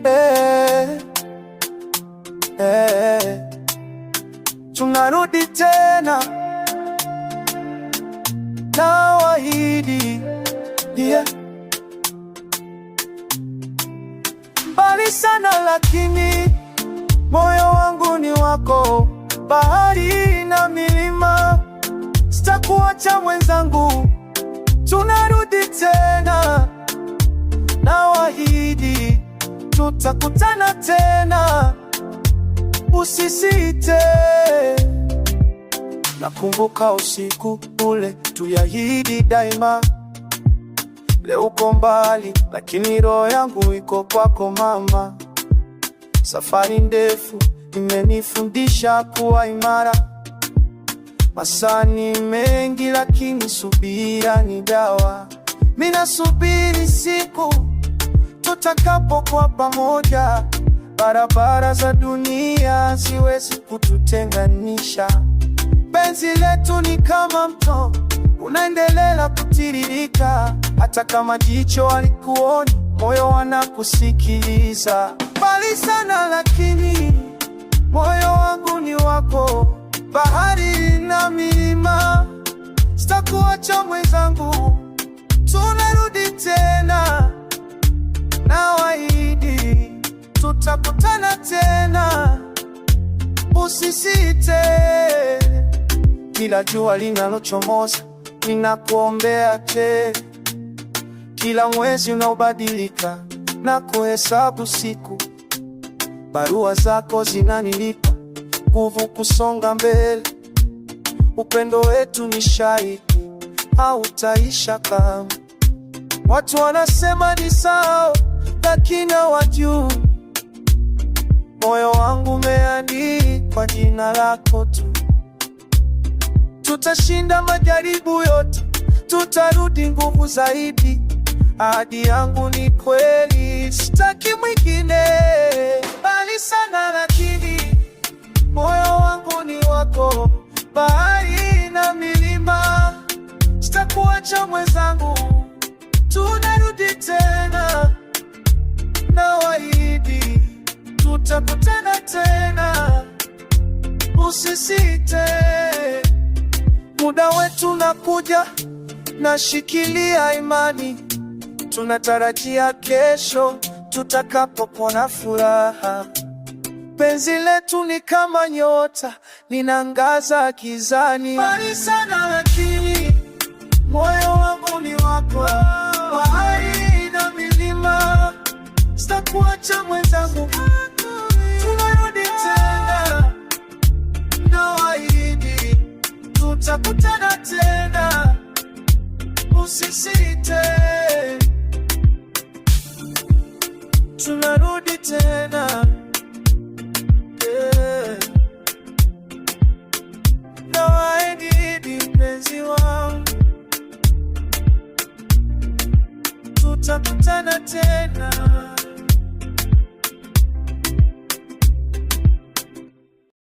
eh, eh, tunarudi tena, nawaahidi, yeah. Mbali sana lakini moyo wangu ni wako, bahari na milima, sitakuacha mwenzangu, tunarudi tena, nawaahidi, tutakutana tena, usisite. Nakumbuka usiku ule, tuliahidi daima. Leo uko mbali, lakini roho yangu iko kwako mama. Safari ndefu imenifundisha kuwa imara. Masaa ni mengi, lakini subira ni dawa. Mimi nasubiri siku tutakapokuwa pamoja. Barabara za dunia ziwezi kututenganisha. Penzi letu ni kama mto unaendelea kutiririka. Hata kama jicho halikuoni, moyo wanakusikiliza. Mbali sana lakini moyo wangu ni wako, bahari na milima, sitakuacha mwenzangu, tunarudi tena, nawaahidi, tutakutana tena, usisite. Kila jua linalochomoza ninakuombea heri, kila mwezi unaobadilika na kuhesabu siku. Barua zako zinanilipa nguvu kusonga mbele. Upendo wetu ni shahidi, hautaisha kamwe. Watu wanasema ni sawa, lakini hawajui moyo wangu umeandikwa jina lako tu. Tutashinda majaribu yote, tutarudi nguvu zaidi. Ahadi yangu ni kweli, sitaki mwingine. Mbali sana lakini moyo wangu ni wako, bahari na milima, sitakuacha mwenzangu, tunarudi tena, nawaahidi, tutakutana tena, usisite. Muda wetu nakuja, nashikilia imani, tunatarajia kesho tutakapokuwa furaha. Penzi letu ni kama nyota linaangaza gizani. Mbali sana lakini moyo wangu ni wako, bahari na milima, sitakuacha mwenzangu, tunarudi tena, nawaahidi, tutakutana tena, usisite. Tunarudi tena, yeah. Nawaahidi mpenzi wangu, tutakutana tena.